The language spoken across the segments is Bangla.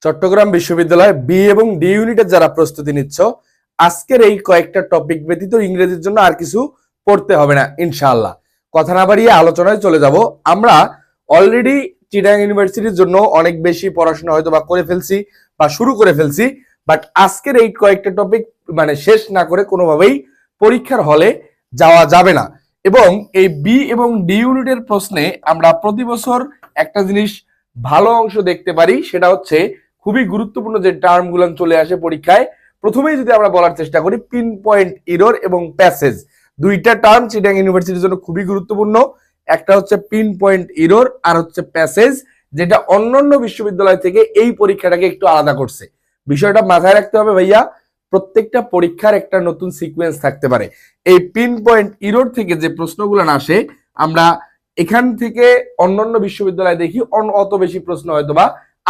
চট্টগ্রাম বিশ্ববিদ্যালয় বি এবং ডি ইউনিটের যারা প্রস্তুতি নিচ্ছ, আজকের এই কয়েকটা টপিক ব্যতীত ইংরেজির জন্য আর কিছু পড়তে হবে না ইনশাআল্লাহ। কথা না বাড়িয়ে আলোচনায় চলে যাব। আমরা অলরেডি চিটাগাং ইউনিভার্সিটির জন্য অনেক বেশি পড়াশোনা হয়তো বা করে ফেলছি বা শুরু করে ফেলছি, বাট আজকের এই কয়েকটা টপিক শেষ না করে কোনোভাবেই পরীক্ষার হলে যাওয়া যাবে না। এবং এই বি এবং ডি ইউনিটের প্রশ্নে আমরা প্রতি বছর একটা জিনিস ভালো অংশ দেখতে পারি, সেটা হচ্ছে খুবই গুরুত্বপূর্ণ যে টার্মগুলো চলে আসে পরীক্ষায়। প্রথমেই যদি আমরা বলার চেষ্টা করি, পিন পয়েন্ট এরর এবং প্যাসেজ, দুইটা টার্ম চিটাগাং ইউনিভার্সিটির জন্য খুবই গুরুত্বপূর্ণ। একটা হচ্ছে পিন পয়েন্ট এরর আর হচ্ছে প্যাসেজ, যেটা অন্যান্য বিশ্ববিদ্যালয় থেকে এই পরীক্ষাটাকে একটু আলাদা করছে। বিষয়টা মাথায় রাখতে হবে ভাইয়া, প্রত্যেকটা পরীক্ষার একটা নতুন সিকোয়েন্স থাকতে পারে। এই পিন পয়েন্ট এরর থেকে যে প্রশ্নগুলো আসে, আমরা এখান থেকে অন্যান্য বিশ্ববিদ্যালয় দেখি অত বেশি প্রশ্ন হয়তো বা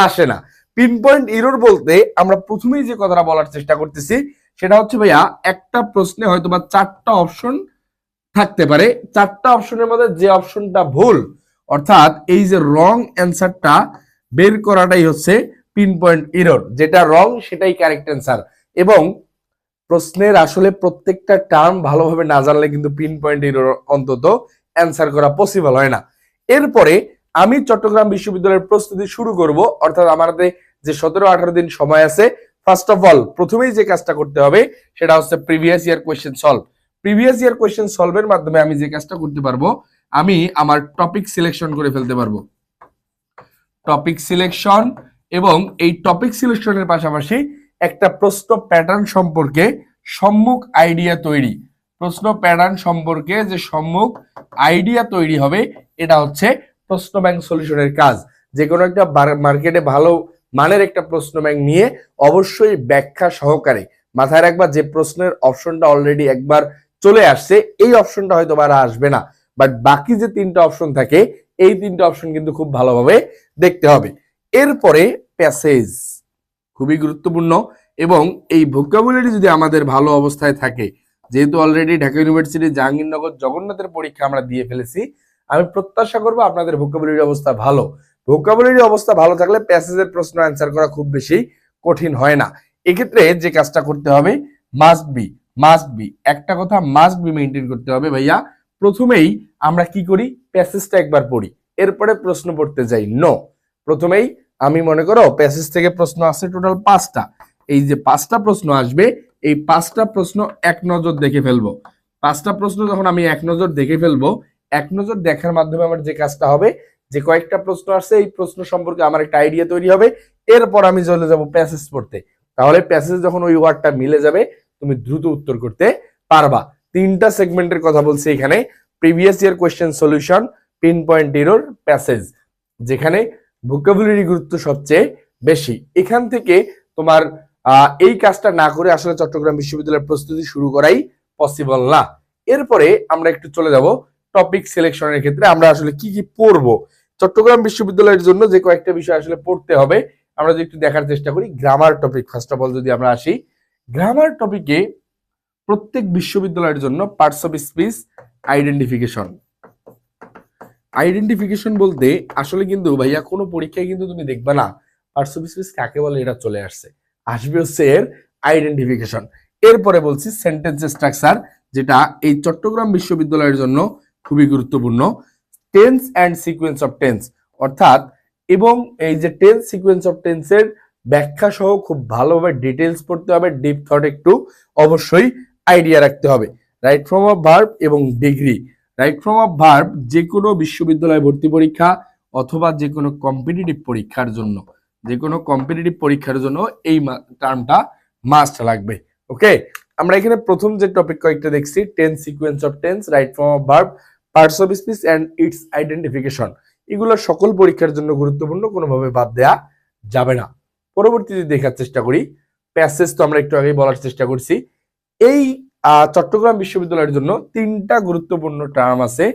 আসে না। পিন পয়েন্ট এরর বলতে আমরা প্রথমেই যে কথাটা বলার চেষ্টা করতেছি সেটা হচ্ছে ভাইয়া, একটা প্রশ্নে হয়তো বা 4টা অপশন থাকতে পারে, 4টা অপশনের মধ্যে যে অপশনটা ভুল, অর্থাৎ এই যে রং অ্যান্সারটা বের করাটাই হচ্ছে পিন পয়েন্ট এরর। যেটা রং সেটাই কারেক্ট অ্যান্সার। এবং প্রশ্নের আসলে প্রত্যেকটা টার্ম ভালোভাবে না জানলে কিন্তু পিন পয়েন্ট এরর অন্তত অ্যান্সার করা পসিবল হয় না। এরপরে আমি চট্টগ্রাম বিশ্ববিদ্যালয়ের প্রস্তুতি শুরু করব, অর্থাৎ আমাদের যে 17-18 দিন সময় আছে, ফার্স্ট অফ অল প্রথমেই যে কাজটা করতে হবে সেটা হচ্ছে previous year question solve. Previous year question সলভের মাধ্যমে আমি যে কাজটা করতে পারবো, আমি আমার টপিক সিলেকশন করে ফেলতে পারবো। টপিক সিলেকশন, এবং এই টপিক সিলেকশনের পাশাপাশি একটা প্রশ্ন প্যাটার্ন সম্পর্কে সম্মুখ আইডিয়া তৈরি। প্রশ্ন প্যাটার্ন সম্পর্কে যে সম্মুখ আইডিয়া তৈরি হবে, এটা হচ্ছে প্রশ্ন ব্যাংক সলিউশনের কাজ। যে কোনো একটা মার্কেটে ভালো মানের একটা প্রশ্ন ব্যাংক নিয়ে অবশ্যই ব্যাখ্যা সহকারে মাথায় রাখবা যে প্রশ্নের অপশনটা অলরেডি একবার চলে আসছে, এই অপশনটা হয়তো আর আসবে না, বাট বাকি যে 3টা অপশন থাকে এই 3টা অপশন কিন্তু খুব ভালোভাবে দেখতে হবে। এরপরে প্যাসেজ খুবই গুরুত্বপূর্ণ, এবং এই ভোকাবুলারি যদি আমাদের ভালো অবস্থায় থাকে, যেহেতু অলরেডি ঢাকা ইউনিভার্সিটি জাহাঙ্গীরনগর জগন্নাথের পরীক্ষা আমরা দিয়ে ফেলেছি, আমি প্রত্যাশা করবো আপনাদের ভোকাবুলারি অবস্থা ভালো। ভোকাবুলারি অবস্থা ভালো থাকলে প্যাসেজের প্রশ্ন অ্যান্সার করা খুব বেশি কঠিন হয় না। এক্ষেত্রে যে কাজটা করতে হবে, মাস্ট বি একটা কথা মাস্ট বি মেনটেন করতে হবে ভাইয়া। প্রথমেই আমরা কি করি, প্যাসেজটা একবার পড়ি, এরপরে প্রশ্ন পড়তে যাই। নো, প্রথমেই আমি মনে করো প্যাসেজ থেকে প্রশ্ন আসছে টোটাল 5টা, এই যে 5টা প্রশ্ন আসবে, এই 5টা প্রশ্ন এক নজর দেখে ফেলবো। 5টা প্রশ্ন যখন আমি এক নজর দেখে ফেলবো, এক নজর দেখার মাধ্যমে আমার যে কাজটা হবে, যে কয়েকটা প্রশ্ন আসছে এই প্রশ্ন সম্পর্কে আমার একটা আইডিয়া তৈরি হবে। এরপর আমি চলে যাব প্যাসেজ পড়তে। তাহলে প্যাসেজ যখন ওই ওয়ার্ডটা মিলে যাবে, তুমি দ্রুত উত্তর করতে পারবা। 3টা সেগমেন্টের কথা বলছি এখানে, previous year question solution, pin point error, passage, যেখানে ভোকাবুলারি গুরুত্ব সবচেয়ে বেশি। এখান থেকে তোমার এই কাজটা না করে আসলে চট্টগ্রাম বিশ্ববিদ্যালয়ের প্রস্তুতি শুরু করাই পসিবল না। এরপরে আমরা একটু চলে যাব টপিক সিলেকশনের ক্ষেত্রে আমরা আসলে কি কি পড়বো। চট্টগ্রাম বিশ্ববিদ্যালয়ের জন্য যে কয়েকটা বিষয় আসলে পড়তে হবে, আমরা যদি একটু দেখার চেষ্টা করি। Grammar topic first of all যদি আমরা আসি, গ্রামার টপিকে প্রত্যেক বিশ্ববিদ্যালয়ের জন্য পার্টস অফ স্পিচ আইডেন্টিফিকেশন বলতে আসলে কিন্তু ভাইয়া কোনো পরীক্ষায় কিন্তু তুমি দেখবা না পার্টস অফ স্পিচ কাকে বলে এটা চলে আসবে হচ্ছে এর আইডেন্টিফিকেশন। এরপরে বলছি সেন্টেন্স স্ট্রাকচার, যেটা এই চট্টগ্রাম বিশ্ববিদ্যালয়ের জন্য খুবই গুরুত্বপূর্ণ। Tense and sequence of tense, অর্থাৎ এবং এই যে টেন্স সিকোয়েন্স অফ টেন্সের ব্যাখ্যা সহ খুব ভালোভাবে ডিটেলস পড়তে হবে। ডিপ থট একটু অবশ্যই আইডিয়া রাখতে হবে। রাইট ফর্ম অফ ভার্ব এবং degree. Right form of verb যে কোনো বিশ্ববিদ্যালয় ভর্তি পরীক্ষা অথবা যে কোনো কম্পিটিটিভ পরীক্ষার জন্য এই টার্মটা মাস্ট লাগবে। ওকে, আমরা এখানে প্রথম যে টপিক কয়েকটা দেখছি, tense sequence of tense, right form of verb, parts of speech and its identification, এগুলো সকল পরীক্ষার জন্য গুরুত্বপূর্ণ, কোনোভাবে বাদ দেয়া যাবে না। পরবর্তীতে দেখার চেষ্টা করি প্যাসেজ, তো আমরা একটু আগে বলার চেষ্টা করছি। এই চট্টগ্রাম বিশ্ববিদ্যালয়ের জন্য 3টা গুরুত্বপূর্ণ টার্ম আছে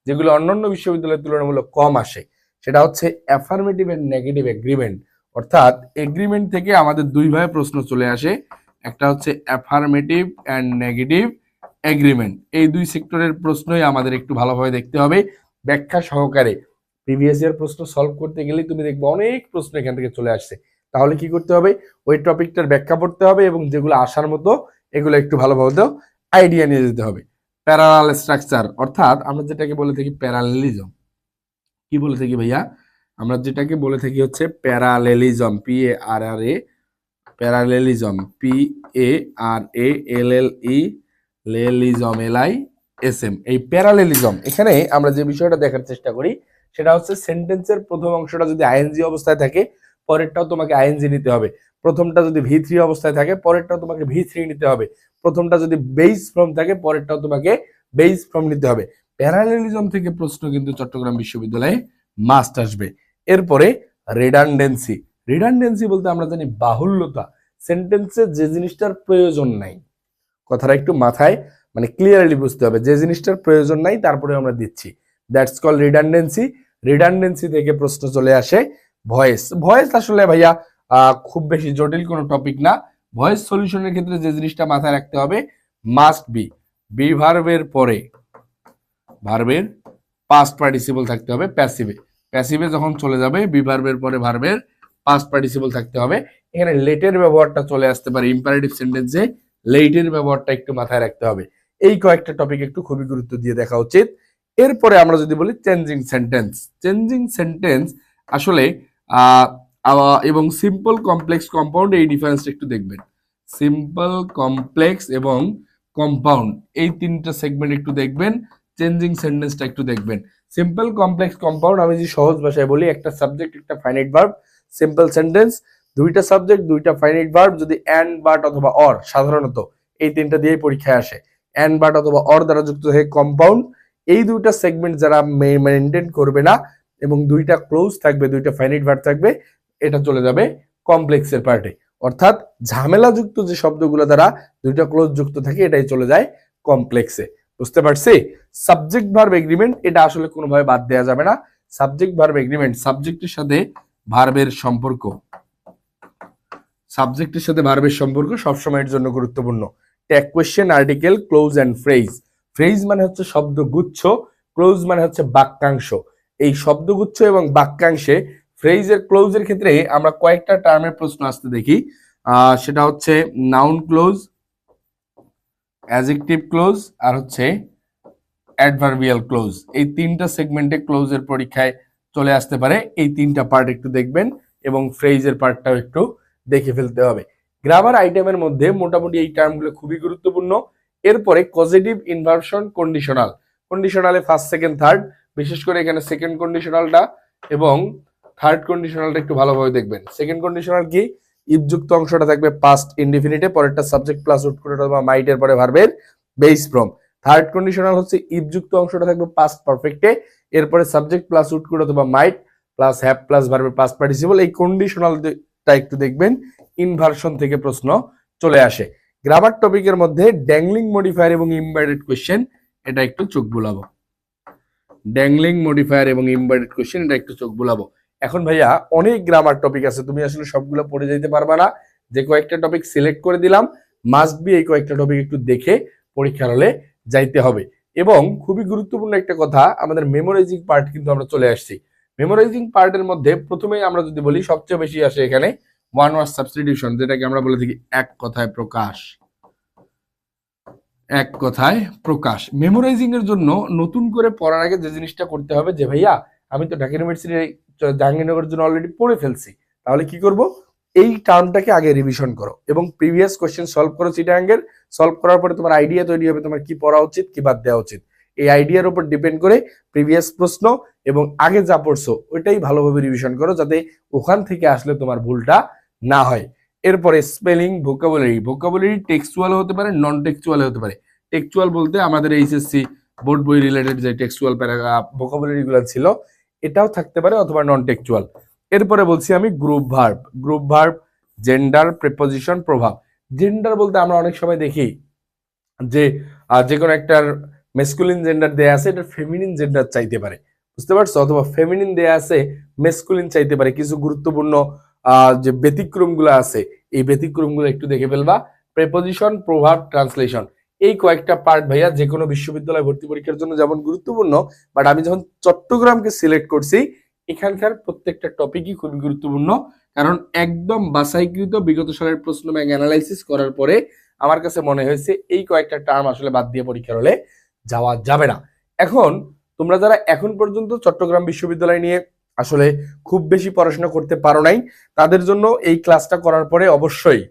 যেগুলো অন্যান্য বিশ্ববিদ্যালয়ের তুলনামূলক কম আসে। সেটা হচ্ছে অ্যাফার্মেটিভ এন্ড নেগেটিভ এগ্রিমেন্ট, অর্থাৎ এগ্রিমেন্ট থেকে আমাদের দুইভাবে প্রশ্ন চলে আসে, একটা হচ্ছে অ্যাফার্মেটিভ এন্ড নেগেটিভ এগ্রিমেন্ট। এই দুই সেক্টরের প্রশ্নই আমাদের একটু ভালোভাবে দেখতে হবে ব্যাখ্যা সহকারে। প্রিভিয়াস ইয়ার প্রশ্ন সলভ করতে গেলে তুমি দেখবে অনেক প্রশ্ন এখান থেকে চলে আসছে, তাহলে কি করতে হবে, ওই টপিকটার ব্যাখ্যা পড়তে হবে এবং যেগুলো আসার মতো এগুলো একটু ভালোভাবে আইডিয়া নিয়ে যেতে হবে। প্যারালাল স্ট্রাকচার অর্থাৎ আমরা যেটাকে বলে থাকি প্যারালেলিজম, কি বলে থাকি ভাইয়া, আমরা যেটাকে বলে থাকি হচ্ছে parallelism, PARRA, parallelism, PARALLE, লেলিজম, LISM। এই প্যারালেলিজম এখানে আমরা যে বিষয়টা দেখার চেষ্টা করি সেটা হচ্ছে সেন্টেন্সের প্রথম অংশটা যদি আইএনজি অবস্থায় থাকে পরেরটাও তোমাকে আইএনজি নিতে হবে, প্রথমটা যদি V3 অবস্থায় থাকে পরেরটাও তোমাকে V3 নিতে হবে, প্রথমটা যদি বেস ফর্ম থাকে পরেরটাও তোমাকে বেস ফর্ম নিতে হবে। প্যারালেলিজম থেকে প্রশ্ন কিন্তু চট্টগ্রাম বিশ্ববিদ্যালয়ে মাস্ট আসবে। এরপরে রিডান্ডেন্সি, রিডান্ডেন্সি বলতে আমরা জানি বাহুল্যতা, সেন্টেন্সে যে জিনিসটার প্রয়োজন নাই, কথাটা একটু মাথায় মানে ক্লিয়ারলি বুঝতে হবে, যে জিনিসটার প্রয়োজন নাই তারপরে আমরা দিচ্ছি, দ্যাটস কল রিডান্ডেন্সি। রিডান্ডেন্সি থেকে প্রশ্ন চলে আসে ভয়েস। ভয়েস আসলে ভাইয়া খুব বেশি জটিল কোনো টপিক না। ভয়েস সলিউশনের ক্ষেত্রে যে জিনিসটা মাথায় রাখতে হবে, মাস্ট বি ভার্বের পরে ভার্বের পাস্ট পার্টিসিপল থাকতে হবে প্যাসিভে, প্যাসিভে যখন চলে যাবে বি ভার্বের পরে ভার্বের পাস্ট পার্টিসিপল থাকতে হবে। এখানে লেটের ব্যবহারটা চলে আসতে পারে ইম্পারেটিভ সেন্টেন্সে, লেটের ব্যবহারটা একটু মাথায় রাখতে হবে। এই কয়েকটা টপিক একটু খুবই গুরুত্ব দিয়ে দেখা উচিত। এরপরে আমরা যদি বলি চেঞ্জিং সেন্টেন্স, চেঞ্জিং সেন্টেন্স আসলে এবং সিম্পল কমপ্লেক্স কম্পাউন্ড এই ডিফারেন্সটা একটু দেখবেন। সিম্পল কমপ্লেক্স এবং কম্পাউন্ড এই তিনটা সেগমেন্ট একটু দেখবেন, চেঞ্জিং সেন্টেন্সটা একটু দেখবেন। সিম্পল কমপ্লেক্স কম্পাউন্ড আমি যে সহজ ভাষায় বলি, একটা সাবজেক্ট একটা ফাইনাইট ভার্ব, সিম্পল সেন্টেন্স দুইটা সাবজেক্ট দুইটা ফাইনাইট ভার্ব, যদি অ্যান্ড বাট অথবা অর, সাধারণত এই তিনটা দিয়েই পরীক্ষায় আসে, অ্যান্ড বাট অথবা অর দ্বারা যুক্ত হয়ে কম্পাউন্ড, এই দুইটা সেগমেন্ট যারা মেনটেন করবে না এবং দুইটা ক্লোজ থাকবে দুইটা ফাইনাইট ভার্ব থাকবে, এটা চলে যাবে কমপ্লেক্সের পার্টে, অর্থাৎ ঝামেলাযুক্ত যে শব্দগুলো দ্বারা দুইটা ক্লোজ যুক্ত থাকে এটাই চলে যায় কমপ্লেক্সে। বুঝতে পারছি? সাবজেক্ট ভার্ব এগ্রিমেন্ট এটা আসলে কোনোভাবে বাদ দেওয়া যাবে না। সাবজেক্ট ভার্ব এগ্রিমেন্ট, সাবজেক্টের সাথে ভার্বের সম্পর্ক, সাবজেক্টের সাথে ভার্বের সম্পর্ক সবসময়ের জন্য গুরুত্বপূর্ণ। Tag question, article, cloze and phrase. Phrase মানে হচ্ছে শব্দগুচ্ছ, ক্লোজ মানে হচ্ছে বাক্যাংশ। এই শব্দগুচ্ছ এবং বাক্যাংশে ফ্রেজের ক্লোজের ক্ষেত্রে আমরা কয়েকটা টার্মের প্রশ্ন আসতে দেখি, সেটা হচ্ছে নাউন ক্লোজ, অ্যাডজেক্টিভ ক্লোজ আর হচ্ছে অ্যাডভার্বিয়াল ক্লোজ। এই তিনটা সেগমেন্টে ক্লোজের পরীক্ষায় চলে আসতে পারে। এই তিনটা পার্ট একটু দেখবেন এবং ফ্রেজের পার্টটাও একটু দেখে ফেলতে হবে। গ্রামার আইটেমের মধ্যে মোটামুটি এই টার্মগুলো খুবই গুরুত্বপূর্ণ। এরপরে পজিটিভ, ইনভার্সন, কন্ডিশনাল। কন্ডিশনালে ফার্স্ট সেকেন্ড থার্ড, বিশেষ করে এখানে সেকেন্ড কন্ডিশনালটা এবং থার্ড কন্ডিশনালটা একটু ভালোভাবে দেখবেন। সেকেন্ড কন্ডিশনাল কি, ইফযুক্ত অংশটা থাকবে পাস্ট ইনডিফিনিটে, পরেরটা সাবজেক্ট প্লাস উড করে অথবা মাইটের পরে ভার্বের বেস ফ্রম। থার্ড কন্ডিশনাল হচ্ছে ইফযুক্ত অংশটা থাকবে পাস্ট পারফেক্টে, এরপরে সাবজেক্ট প্লাস উড করে অথবা মাইট প্লাস হ্যাভ প্লাস ভার্বের পাস্ট পার্টিসিপল। এই কন্ডিশনালটা একটু দেখবেন, ইনভার্সন থেকে প্রশ্ন চলে আসে। গ্রামার টপিকের মধ্যে ড্যাংলিং মডিফায়ার এবং ইমবেডেড কোয়েশ্চেন, এটা একটু চোখ বুলাবো। ড্যাংলিং মডিফায়ার এবং ইমবেডেড কোয়েশ্চেন, এটা একটু চোখ বুলাবো। এখন ভাইয়া অনেক গ্রামার টপিক আছে, তুমি আসলে সবগুলো পড়ে যাইতে পারবা না, যে কয়েকটা টপিক সিলেক্ট করে দিলাম মাস্ট বি এই কয়েকটা টপিক একটু দেখে পরীক্ষার হলে যাইতে হবে। এবং খুবই গুরুত্বপূর্ণ একটা কথা, আমাদের মেমোরাইজিং পার্ট কিন্তু আমরা চলে আসছি। মেমোরাইজিং পার্টের মধ্যে প্রথমেই আমরা যদি বলি সবচেয়ে বেশি আসে এখানে ওয়ান ওয়ার্ড সাবস্টিটিউশন, যেটাকে আমরা বলে থাকি এক কথায় প্রকাশ। এক কথায় প্রকাশ। মেমোরাইজিং এর জন্য নতুন করে পড়ার আগে যে জিনিসটা করতে হবে, যে ভাইয়া আমি তো ঢাকা ইউনিভার্সিটি জাহাঙ্গীরনগরের জন্য অলরেডি পড়ে ফেলছি, তাহলে কি করব, এই টার্মটাকে আগে রিভিশন করো এবং প্রিভিয়াস কোশ্চেন সলভ করো চিটাগাঙ্গের। সলভ করার পরে তোমার আইডিয়া তৈরি হবে তোমার কি পড়া উচিত কি বাদ দেওয়া উচিত। এই আইডিয়ার উপর ডিপেন্ড করে প্রিভিয়াস প্রশ্ন এবং আগে যা পড়ছো ওইটাই ভালোভাবে রিভিশন করো, যাতে ওখান থেকে আসলে তোমার ভুলটা না হয়। এরপরে স্পেলিং, ভোকাবুলারি। ভোকাবুলারি টেক্সচুয়াল হতে পারে, নন টেক্সচুয়াল হতে পারে। টেক্সচুয়াল বলতে আমাদের এইচএসসি বোর্ড বই রিলেটেড যে টেক্সচুয়াল প্যারাগ্রাফ ভোকাবুলারি গুলো ছিল এটাও থাকতে পারে অথবা নন টেক্সচুয়াল। এরপরে বলছি আমি group verb. Group verb, gender, preposition, প্রভাব। জেন্ডার বলতে আমরা অনেক সময় দেখি যে যে কোনো একটার মেসকুলিন জেন্ডার দেয়া আছে, এটা ফেমিনিন জেন্ডার চাইতে পারে, বুঝতে পারছো, অথবা ফেমিনিন দেয়া আছে মেসকুলিন চাইতে পারে। কিছু গুরুত্বপূর্ণ যে ব্যতিক্রম গুলো আছে এই ব্যতিক্রম গুলো একটু দেখে ফেলবা। প্রেপোজিশন, প্রভাব, ট্রান্সলেশন, এই কয়েকটা পার্ট ভাইয়া যে কোনো বিশ্ববিদ্যালয় ভর্তি পরীক্ষার জন্য যেমন গুরুত্বপূর্ণ, বাট আমি যখন চট্টগ্রামকে সিলেক্ট করছি এখানকার প্রত্যেকটা টপিকই খুবই গুরুত্বপূর্ণ, কারণ একদম বাছাইকৃত বিগত সালের প্রশ্ন ব্যাংক অ্যানালাইসিস করার পরে আমার কাছে মনে হয়েছে এই কয়েকটা টার্ম আসলে বাদ দিয়ে পরীক্ষার হলে যাওয়া যাবে না। এখন তোমরা যারা এখন পর্যন্ত চট্টগ্রাম বিশ্ববিদ্যালয় নিয়ে আসলে খুব বেশি পড়াশোনা করতে পারো নাই, তাদের জন্য এই ক্লাসটা করার পরে অবশ্যই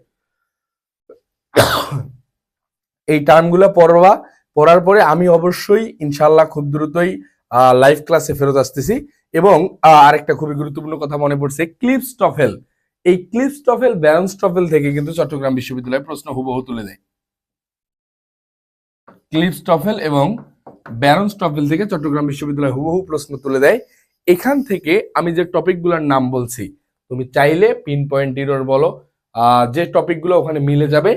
এই টার্মগুলো পড়বা। পড়ার পরে আমি অবশ্যই ইনশাল্লাহ খুব দ্রুতই লাইভ ক্লাসে ফেরত আসতেছি। এবং আরেকটা খুবই গুরুত্বপূর্ণ কথা মনে পড়ছে, ক্লিপস টফেল। এই ক্লিপস টফেল, ব্যালেন্স টফেল থেকে কিন্তু চট্টগ্রাম বিশ্ববিদ্যালয়ের প্রশ্ন হুবহু তুলে দেয়। ক্লিপস টফেল এবং ব্যালেন্স টফেল থেকে চট্টগ্রাম বিশ্ববিদ্যালয় হুবহু প্রশ্ন তুলে দেয়। এখান থেকে আমি যে টপিকগুলোর নাম বলছি, তুমি চাইলে পিন পয়েন্ট এরর বলো, যে টপিকগুলো ওখানে মিলে যাবে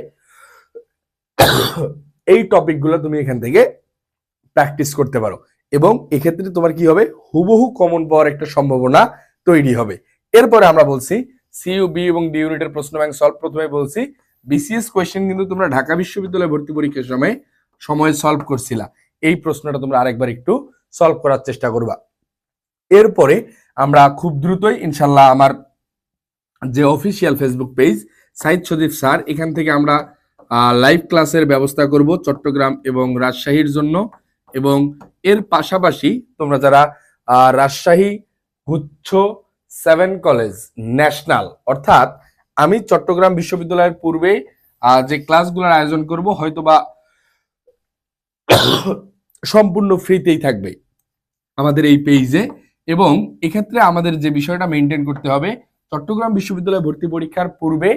এই টপিকগুলো তুমি এখান থেকে প্র্যাকটিস করতে পারো। এবং এক্ষেত্রে তোমার কি হবে, হুবহু কমন পাওয়ার একটা সম্ভাবনা তৈরি হবে। এরপরে আমরা বলছি সিইউ বি এবং ডি ইউনিটের প্রশ্ন ব্যাংক সলভ। প্রথমে বলছি বিসিএস কোয়েশ্চেন কিন্তু তোমরা ঢাকা বিশ্ববিদ্যালয়ে ভর্তি পরীক্ষার সময় সলভ করছিলা। এই প্রশ্নটা তোমরা আরেকবার একটু সলভ করার চেষ্টা করবা। এরপরে আমরা খুব দ্রুতই ইনশাল্লাহ আমার যে অফিসিয়াল ফেসবুক পেজ সাইদ সজীব স্যার, এখান থেকে আমরা লাইভ ক্লাসের ব্যবস্থা করব চট্টগ্রাম এবং রাজশাহীর জন্য। এবং এর পাশাপাশি তোমরা যারা রাজশাহী গুচ্ছ 7 কলেজ ন্যাশনাল, অর্থাৎ আমি চট্টগ্রাম বিশ্ববিদ্যালয়ের পূর্বে যে ক্লাসগুলোর আয়োজন করব হয়তোবা সম্পূর্ণ ফ্রিতেই থাকবে আমাদের এই পেজে। এবং এক্ষেত্রে আমাদের যে বিষয়টা মেনটেন করতে হবে, চট্টগ্রাম বিশ্ববিদ্যালয় ভর্তি পরীক্ষার পূর্বে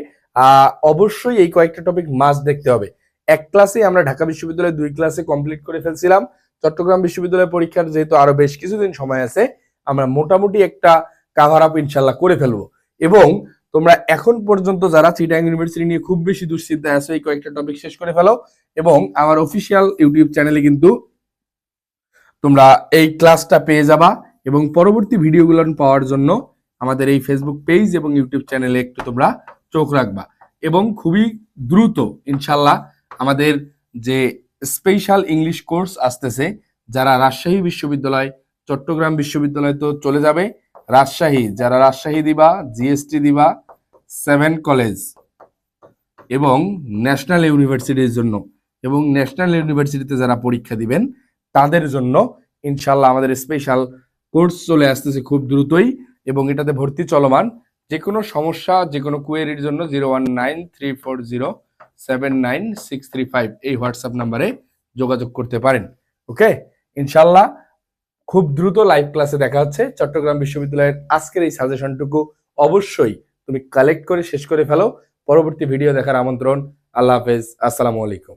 অবশ্যই এই কয়েকটা টপিক মাস্ট দেখতে হবে। এক ক্লাসে আমরা ঢাকা বিশ্ববিদ্যালয়ে 2 ক্লাসে কমপ্লিট করে ফেলছিলাম। চট্টগ্রাম বিশ্ববিদ্যালয় পরীক্ষার যেহেতু আরো বেশ কিছুদিন সময় আছে, আমরা মোটামুটি একটা কাভার আপ ইনশাল্লাহ করে ফেলবো। এবং তোমরা এখন পর্যন্ত যারা চিটাগাং ইউনিভার্সিটি নিয়ে খুব বেশি দুশ্চিন্তায় আছো, এই কয়েকটা টপিক শেষ করে ফেলো। এবং আমার অফিসিয়াল ইউটিউব চ্যানেলে কিন্তু তোমরা এই ক্লাসটা পেয়ে যাবা। এবং পরবর্তী ভিডিওগুলো পাওয়ার জন্য আমাদের এই ফেসবুক পেজ এবং ইউটিউব চ্যানেলে একটু তোমরা চোখ রাখবা। এবং খুবই দ্রুত ইনশাল্লাহ আমাদের যে স্পেশাল ইংলিশ কোর্স আসতেছে, যারা রাজশাহী বিশ্ববিদ্যালয়, চট্টগ্রাম বিশ্ববিদ্যালয় তো চলে যাবে, রাজশাহী যারা রাজশাহী দিবা, জিএসটি দিবা, 7 কলেজ এবং ন্যাশনাল ইউনিভার্সিটির জন্য, এবং ন্যাশনাল ইউনিভার্সিটিতে যারা পরীক্ষা দিবেন তাদের জন্য ইনশাল্লাহ আমাদের স্পেশাল কোর্স চলে আসতেছে খুব দ্রুতই। এবং এটাতে ভর্তি চলমান। যে কোনো সমস্যা, যে কোনো কোয়েরির জন্য 0193407965 এই হোয়াটসঅ্যাপ নাম্বারে যোগাযোগ করতে পারেন। ওকে, ইনশাল্লাহ খুব দ্রুত লাইভ ক্লাসে দেখা হচ্ছে। চট্টগ্রাম বিশ্ববিদ্যালয়ের আজকের এই সাজেশনটুকু অবশ্যই তুমি কালেক্ট করে শেষ করে ফেলো। পরবর্তী ভিডিও দেখার আমন্ত্রণ। আল্লাহ হাফেজ, আসসালামু আলাইকুম।